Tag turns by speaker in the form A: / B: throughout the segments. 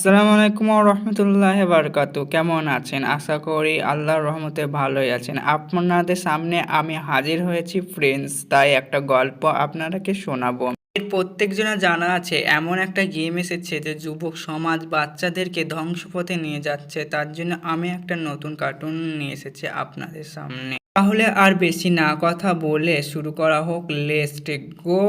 A: আসসালামু আলাইকুম ওয়া রাহমাতুল্লাহি ওয়া বারাকাতুহু। কেমন আছেন? আশা করি আল্লাহর রহমতে ভালোই আছেন। আপনাদের সামনে আমি হাজির হয়েছি ফ্রেন্ডস, তাই একটা গল্প আপনাদেরকে শোনাবো। প্রত্যেকজনের জানা আছে এমন একটা গেম এসেছে যে যুবক সমাজ বাচ্চাদেরকে ধ্বংসপথে নিয়ে যাচ্ছে। তার জন্য আমি একটা নতুন কার্টুন নিয়ে এসেছি আপনাদের সামনে। তাহলে আর বেশি না কথা বলে শুরু করা হোক। Let's go.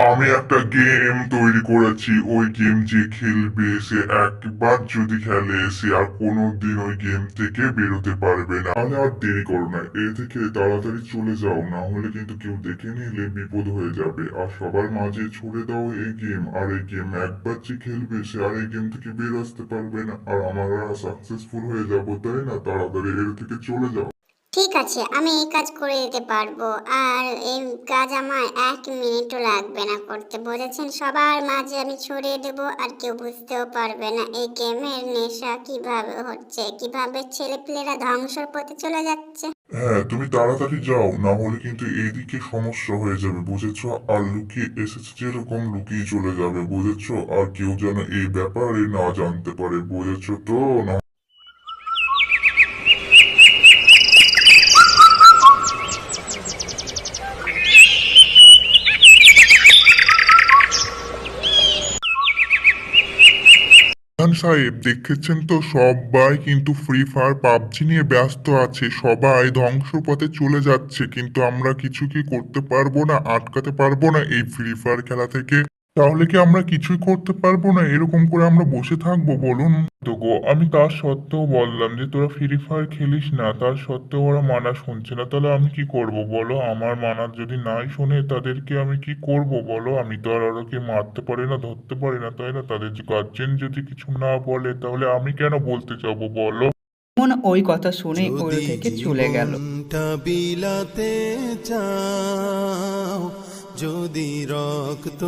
B: আমি একটা গেম তৈরি করেছি। ওই গেম যে খেলবে সে একবার যদি খেলে সে আর কোনোদিন ওই গেম থেকে বেরোতে পারবে না। তাহলে আর দেরি করো না, এ থেকে তাড়াতাড়ি চলে যাও, না হলে কিন্তু কেউ দেখে নিলে বিপদ হয়ে যাবে। আর সবার মাঝে ছড়ে দাও এই গেম। আর এই গেম একবার যে খেলবে সে আর এই গেম থেকে বের আসতে পারবে না। আর আমরা সাকসেসফুল হয়ে যাবো, তাই না? তাড়াতাড়ি এর থেকে চলে যাও।
C: ঠিক আছে, আমি এই কাজ করে দিতে পারবো। আর এই কাজ আমার 1 মিনিটও লাগবে না করতে, বুঝেছেন? সবার মাঝে আমি ছড়িয়ে দেবো, আর কেউ বুঝতেও পারবে না এই গেমের নেশা কিভাবে হচ্ছে, কিভাবে ছেলেপিলেরা ধ্বংসর পথে চলে যাচ্ছে।
B: হ্যাঁ, তুমি তাড়াতাড়ি যাও, না হলে কিন্তু এইদিকে সমস্যা হয়ে যাবে, বুঝেছো? আর লুকিয়ে এসেছে যেরকম লুকিয়ে চলে যাবে, বুঝেছো? আর কেউ যেন এই ব্যাপারে না জানতে পারে, বুঝেছো তো? না। প্রধান সাহেব, দেখেছেন তো সবাই কিন্তু ফ্রি ফায়ার পাবজি নিয়ে ব্যস্ত আছে, সবাই ধ্বংসর পথে চলে যাচ্ছে, কিন্তু আমরা কিছু কি করতে পারবো না? আটকাতে পারবো না এই ফ্রি ফায়ার খেলা থেকে? তাহলে কি আমরা কিছুই করতে পারবো না? এরকম করে আমরা বসে থাকবো, বলুন? তো গো, আমি তার সত্ত্বেও বললাম যে তোরা ফ্রি ফায়ার খেলিস না, তার সত্ত্বেও ওরা মানা শুনছে না। তাহলে আমি কি করব বলো? আমার মানা যদি নাই শোনে তাদেরকে আমি কি করব বলো? আমি তো আর ওকে মারতে পারি না, ধরতে পারি না, তাই না? তাদের যে গার্জেন যদি কিছু না বলে তাহলে আমি কেন বলতে যাবো বলো?
A: মন ওই কথা শুনে ওই
D: যদি
A: থেকে চলে গেল।
D: জীবনটা বিলাতে চাও, যদি রক্ত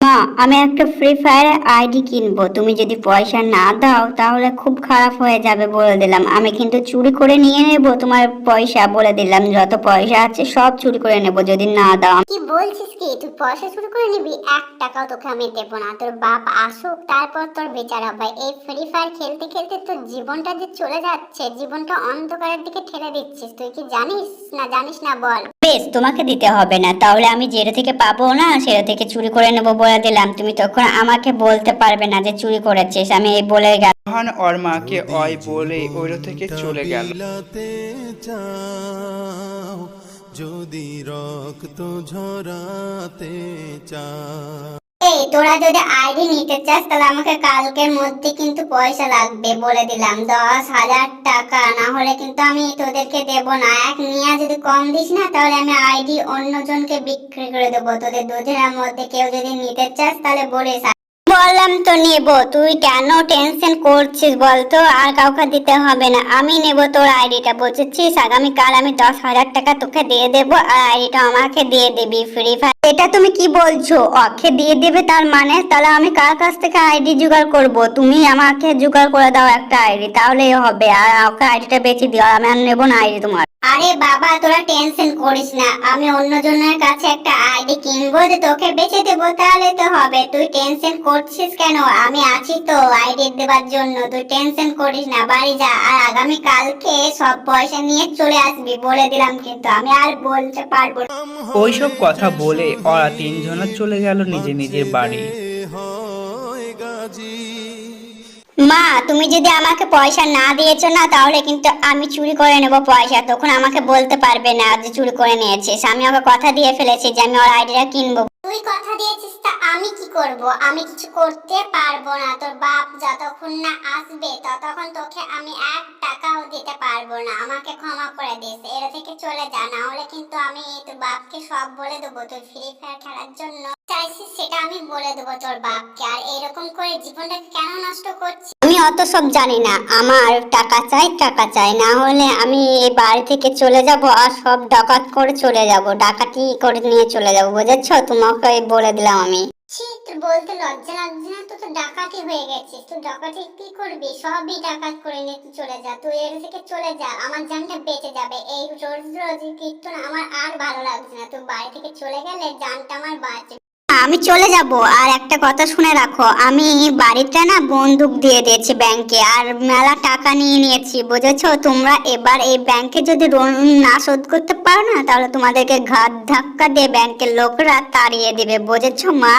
C: মা, আমি একটা ফ্রি ফায়ার আইডি কিনবো। তুমি যদি পয়সা না দাও তাহলে খুব খারাপ হয়ে যাবে, বলে দিলাম। আমি কিন্তু চুরি করে নিয়ে নেব তোমার পয়সা, বলে দিলাম। যত পয়সা আছে সব চুরি করে নেব যদি না দাও। কি বলছিস? কি তুই পয়সা চুরি করে নিবি? 1 টাকাও তোকে আমি দেবো না। তোর বাপ আসুক, তারপর তোর বিচার হবে। এই ফ্রি ফায়ার খেলতে খেলতে তোর জীবনটা যে চলে যাচ্ছে, জীবনটা অন্ধকারের দিকে ঠেলে দিচ্ছিস। তুই কি জানিস না? জানিস না বল। বেশ, তোমাকে দিতে হবে না। তাহলে আমি যেটা থেকে পাবো না সেটা থেকে চুরি করে নেবো, বলে দিলাম। তুমি তখন আমাকে বলতে পারবে না যে চুরি করেছিস। আমি এই বলে গেলাম।
A: রোহান ওর মাকে
D: যদি
A: ওই বলে ওই থেকে
D: জীবনটা
A: চলে গেল।
D: বিলাতে চাও, যদি রক্ত ঝরাতে চাও।
C: এই, তোরা যদি আইডি নিতে চাস তাহলে আমাকে কালকের মধ্যে কিন্তু পয়সা লাগবে, বলে দিলাম। 10,000 টাকা, না হলে কিন্তু আমি তোদেরকে দেবো না। এক নিয়া যদি কম দিস না তাহলে আমি আইডি অন্যজনকে বিক্রি করে দেবো। তোদের দুজনের মধ্যে কেউ যদি নিতে চাস তাহলে বলিস। বললাম তো নেব, তুই কেন টেনশন করছিস বলতো? আর কাউকে দিতে হবে না, আমি নেব তোর আইডিটা, বুঝেছিস? আগামীকাল আমি 10,000 টাকা তোকে দিয়ে দেবো, আর আইডিটা আমাকে দিয়ে দিবি ফ্রি ফায়ার। এটা তুমি কি বলছো? ওকে দিয়ে দেবে তার মানে? তাহলে আমি কার কাছ থেকে আইডি জোগাড় করব? তুমি আমাকে জোগাড় করে দাও একটা আইডি, তাহলেই হবে। আর ওকে আইডিটা বেচে দিও, আমি আর নেবো না আইডি তোমার। আরে বাবা, তোরা টেনশন করিস না। আমি অন্যজনের কাছে একটা আইডি কিনবো, যে তোকে বেচে দেবো, তাহলে তো হবে। তুই টেনশন করছিস কেন? আমি আছি তো আইডি দেবার জন্য। তুই টেনশন করিস না, বাড়ি যা। আর আগামী কালকে সব পয়সা নিয়ে চলে আসবি, বলে দিলাম। কিন্তু আমি আর বলতে পারবো না।
A: ওইসব কথা
D: হয়েছে
A: বলে ওরা
D: সোনালি,
A: তিনজনে চলে গেল নিজের
D: বাঁচে
A: নিজের বাড়ি।
D: হয় গাজী।
C: মা, তুমি যদি আমাকে পয়সা না দিয়েছো না তাহলে কিন্তু আমি চুরি করে নেব পয়সা। তখন আমাকে বলতে পারবে না যে চুরি করে নিয়েছিস। আমি ওকে কথা দিয়ে ফেলেছি যে আমি ওর আইডিটা কিনবো। তুই কথা দিয়েছিস, তা আমি কি করব? আমি কিছু করতে পারবো না। তোর বাপ যতক্ষণ না আসবে ততক্ষণ তোকে আমি 1 টাকাও দিতে পারবো না। আমাকে ক্ষমা করে দিস, এর থেকে চলে যা, না হলে কিন্তু আমি তোর বাপকে সব বলে দেবো। তুই ফ্রি ফায়ার খেলার জন্য চাইছিস সেটা আমি বলে দেবো তোর বাপকে। আর এরকম করে জীবনটাকে কেন নষ্ট করছিস? আমি অত সব জানি না। আমার টাকা চাই, টাকা চাই, না হলে আমি এই বাড়ি থেকে চলে যাব আর সব ডাকাত করে চলে যাব, ডাকাতি করে নিয়ে চলে যাব, বুঝেছো? তোমাকে বলে দিলাম আমি। ছি, তুই বলতে লজ্জা লাগছে না? তুই তো ডাকাতি হয়ে গেছিস। তুই ডাকাতি কি করবি? সবই ডাকাত করে নিয়ে তুই চলে যা। তুই এর থেকে চলে যা, আমার জানটা বেঁচে যাবে। এই রোজ রোজ কীর্তন আমার আর ভালো লাগছে না। তুই বাড়ি থেকে চলে গেলে জানটা আমার বাঁচবে। আমি চলে যাব। আর একটা কথা শুনে রাখো, আমি বাড়িটা না বন্দুক দিয়ে দিয়েছি ব্যাংকে, আর মেলা টাকা নিয়ে নিয়েছি, বুঝেছো? তোমরা এবার এই ব্যাংকে যদি লোন না শোধ করতে পারো না, তাহলে তোমাদেরকে ঘাট ধাক্কা দিয়ে ব্যাংকের লোকরা তাড়িয়ে দিবে, বুঝেছো মা?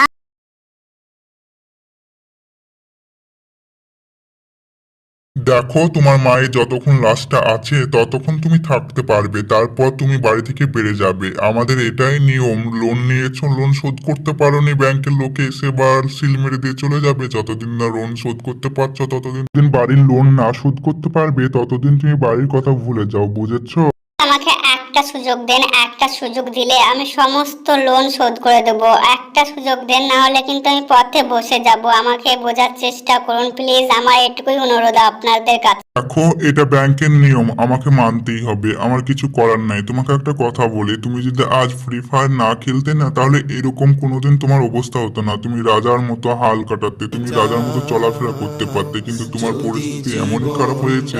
B: দেখো, তোমার মায়ের যতক্ষণ লাশটা আছে ততক্ষণ তুমি থাকতে পারবে, তারপর তুমি বাড়ি থেকে বেড়ে যাবে। আমাদের এটাই নিয়ম। লোন নিয়েছো, লোন শোধ করতে পারোনি, ব্যাংকের লোকে এসে বার সিল মেরে দিয়ে চলে যাবে। যতদিন না লোন শোধ করতে পারছো, ততদিন বাড়ির লোন না শোধ করতে পারবে, ততদিন তুমি বাড়ির কথা ভুলে যাও, বুঝেছো?
C: আমাকে একটা সুযোগ দেন, একটা সুযোগ দিলে আমি সমস্ত লোন শোধ করে দেবো। একটা সুযোগ দেন, না হলে কিন্তু আমি পথে বসে যাব। আমাকে বোঝার চেষ্টা করুন প্লিজ, আমার এটুকুই অনুরোধ আপনাদের কাছে।
B: দেখো, এটা ব্যাংকের নিয়ম, আমাকে মানতেই হবে, আমার কিছু করার নাই। তোমাকে একটা কথা বলি, তুমি যদি আজ ফ্রি ফায়ার না খেলতে না, তাহলে এরকম কোনোদিন তোমার অবস্থা হতো না। তুমি রাজার মতো হাল কাটাতে, তুমি রাজার মতো চলাফেরা করতে পারতে, কিন্তু তোমার পরিস্থিতি এমনই খারাপ হয়েছে।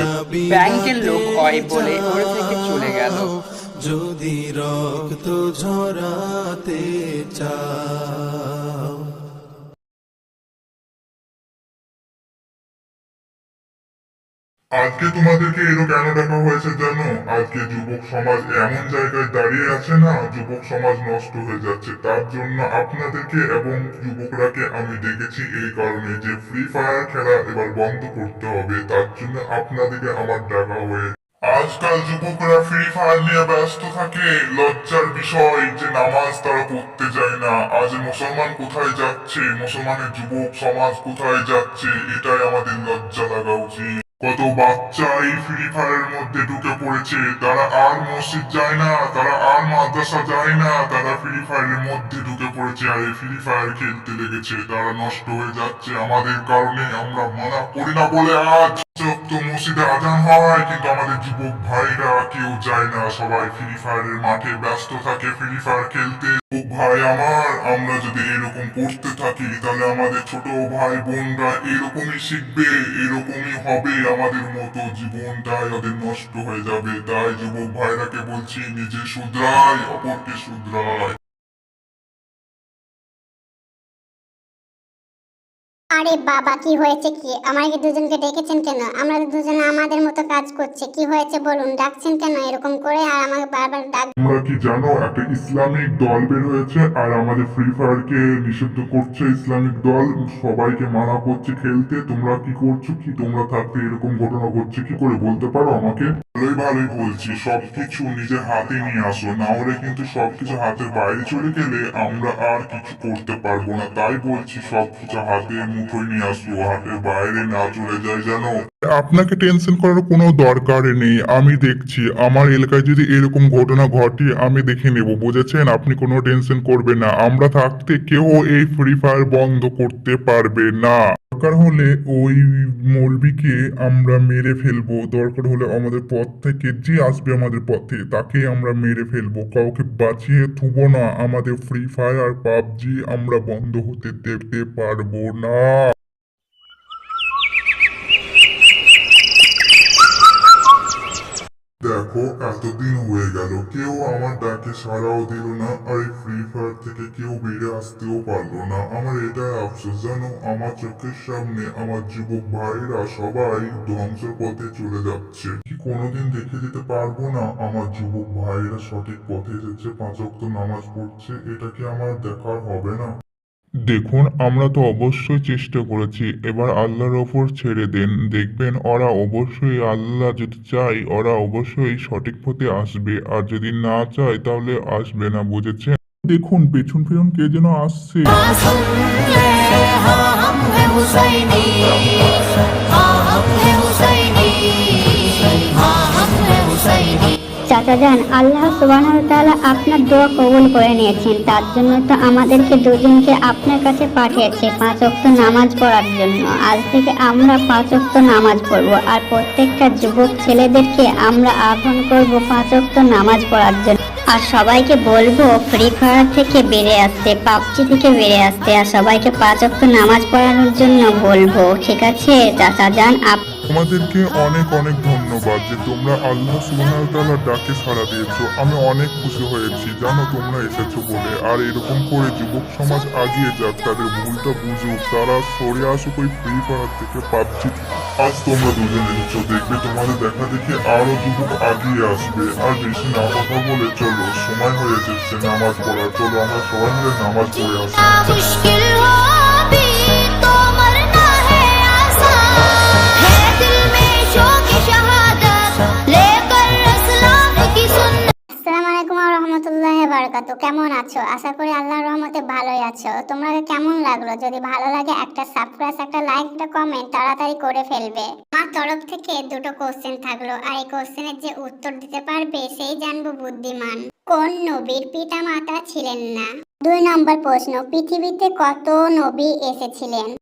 A: ব্যাংকের লোক হয় বলে ওর থেকে চলে গেল।
D: যদি রক্ত ঝরাতে চাও,
B: আজকে তোমাদেরকে এরও কেন ডাকা হয়েছে জানো? আজকে যুবক সমাজ এমন জায়গায় দাঁড়িয়ে আছে না, যুবক সমাজ নষ্ট হয়ে যাচ্ছে। তার জন্য আপনাদেরকে এবং যুবকরাকে আমি ডেকেছি এই কারণে যে ফ্রি ফায়ার খেলা এবার বন্ধ করতে হবে। তার জন্য আপনাদেরকে আমার ডাকা হয়ে। আজকাল যুবকরা ফ্রি ফায়ার নিয়ে ব্যস্ত থাকে। লজ্জার বিষয় যে নামাজ তারা পড়তে যায় না। আজ মুসলমান কোথায় যাচ্ছে, মুসলমানের যুবক সমাজ কোথায় যাচ্ছে, এটাই আমাদের লজ্জা লাগা উচিত। কত বাচ্চা এই ফ্রি ফায়ারের মধ্যে ঢুকে পড়েছে, তারা আর মসজিদ যায় না, তারা আর মাদ্রাসা যায় না, তারা ফ্রি ফায়ারের মধ্যে ঢুকে পড়েছে আর এই ফ্রি ফায়ার খেলতে লেগেছে। তারা নষ্ট হয়ে যাচ্ছে আমাদের কারণে। আমরা মানা করি না বলে আজ তো মসজিদে আজান হয়, কিন্তু আমাদের যুবক ভাইরা কেউ যায় না, সবাই ফ্রি ফায়ারের মাঠে ব্যস্ত থাকে ফ্রি ফায়ার খেলতে। ভাই আমার, আমরা যদি এরকম করতে থাকি তাহলে আমাদের ছোট ভাই বোনরা এরকমই শিখবে, এরকমই হবে, আমাদের মতো জীবনটাই ওদের নষ্ট হয়ে যাবে। তাই যুবক ভাইরাকে বলছি, নিজে শুধরাই, অপরকে শুধরাই।
C: আরে বাবা, কি হয়েছে? কি আমাকে দুজনকে ডেকেছেন কেন? আমরা তো দুজনে আমাদের মতো কাজ করছে। কি হয়েছে বলুন, ডাকছেন কেন এরকম করে আর আমাকে বারবার ডাক?
B: তোমরা কি জানো একটা ইসলামিক দল বের হয়েছে আর আমাদের ফ্রি ফায়ার কে নিষিদ্ধ করছে ইসলামিক দল, সবাইকে মানা করছে খেলতে। তোমরা কি করছো? কি তোমরা থাকতে এরকম ঘটনা ঘটছে কি করে বলতে পারো আমাকে? ভালোই বলছি, সবকিছু নিজের হাতে নিয়ে আসো, না হলে কিন্তু সবকিছু হাতের বাইরে চলে গেলে আমরা আর কিছু করতে পারবো না। তাই বলছি সবকিছু হাতের মুঠোয় নিয়ে আসো, হাতের বাইরে না চলে যায় জানো। আপনাকে টেনশন করার কোনো দরকার নেই, আমি দেখছি। আমার এলাকায় যদি এরকম ঘটনা ঘটে আমি দেখে নেব, বুঝেছেন? আপনি কোনো টেনশন করবেন না। আমরা থাকতে কেউ এই ফ্রি ফায়ার বন্ধ করতে পারবে না। দরকার হলে ওই মৌলবীকে আমরা মেরে ফেলবো, দরকার হলে আমাদের পথ থেকে যে আসবে আমাদের পথে তাকে আমরা মেরে ফেলবো, কাউকে বাঁচিয়ে থুবো না। আমাদের ফ্রি ফায়ার পাবজি আমরা বন্ধ হতে দিতে পারবো না। দেখো, এতদিন হয়ে গেল কেউ আমার ডাকে সাড়াও দিল না, আর এই ফ্রি ফায়ার থেকে কেউ বেরিয়ে আসতেও পারলো না। আমার এটাই আফসোস জানো, আমার চোখের সামনে আমার যুবক ভাইরা সবাই ধ্বংসের পথে চলে যাচ্ছে। কি কোনোদিন দেখে দিতে পারবো না আমার যুবক ভাইরা সঠিক পথে এসেছে, 5 ওয়াক্ত নামাজ পড়ছে? এটা কি আমার দেখার হবে না? দেখুন, আমরা তো অবশ্যই চেষ্টা করেছি, এবার আল্লাহর ওপর ছেড়ে দেন। দেখবেন ওরা অবশ্যই, আল্লাহ যদি চাই ওরা অবশ্যই সঠিক পথে আসবে, আর যদি না চায় তাহলে আসবে না, বুঝেছেন? দেখুন, পেছন পেছন কে যেন আসছে।
C: চাচা যান, আল্লাহ সুবহানাহু ওয়া তাআলা আপনার দোয়া কবুল করে নিয়েছেন। তার জন্য তো আমাদেরকে দুজনকে আপনার কাছে পাঠিয়েছে 5 ওয়াক্ত নামাজ পড়ার জন্য। আজ থেকে আমরা 5 ওয়াক্ত নামাজ পড়ব, আর প্রত্যেকটা যুবক ছেলেদেরকে আমরা আহ্বান করব 5 ওয়াক্ত নামাজ পড়ার জন্য। আর সবাইকে বলবো ফ্রি ফায়ার থেকে বেরিয়ে আসতে, পাবজি থেকে বেরিয়ে আসতে, আর সবাইকে 5 ওয়াক্ত নামাজ পড়ানোর জন্য বলবো। ঠিক আছে চাচা যান?
B: তোমাদেরকে অনেক অনেক ধন্যবাদ। ধন্যবাদ যে তোমরা আল্লাহ সুবহানাহু ওয়া তাআলার ডাকে সাড়া দিয়েছো। আমি অনেক খুশি হয়েছি জানো তোমরা এসেছো বলে। আর এরকম করে যুবক সমাজ আগিয়ে যাক, তাদের ভুলটা বুঝুক, তারা সরে আসুক ওই ফ্রি ফায়ার থেকে, পাবজি থেকে। আজ তোমরা দুজন এসেছো, দেখবে তোমাদের দেখা দেখি আরো যুবক আগিয়ে আসবে। আর বেশি না কথা বলে চলো, সময় হয়ে যাচ্ছে নামাজ পড়ার। চলো আমরা সবাই মিলে নামাজ পড়ে আসি।
E: मुश्किल हो भी तो मरना है आसान है दिल में शौक शहादत लेकर इस्लाम की सुन्नत।
C: আসসালামু আলাইকুম ওয়া রাহমাতুল্লাহি ওয়া বারাকাতুহু। কেমন আছো? আশা করি আল্লাহর রহমতে ভালোই আছো। তোমরা কেমন লাগলো? যদি ভালো লাগে একটা সাবস্ক্রাইব, একটা লাইক, একটা কমেন্ট তাড়াতাড়ি করে ফেলবে। আমার তরফ থেকে দুটো কোশ্চেন থাকলো, আর এই কোশ্চেনের যে উত্তর দিতে পারবে সেই জানবো বুদ্ধিমান। কোন নবীর পিতা মাতা ছিলেন না? 2 নম্বর প্রশ্ন, পৃথিবীতে কত নবী এসেছিলেন?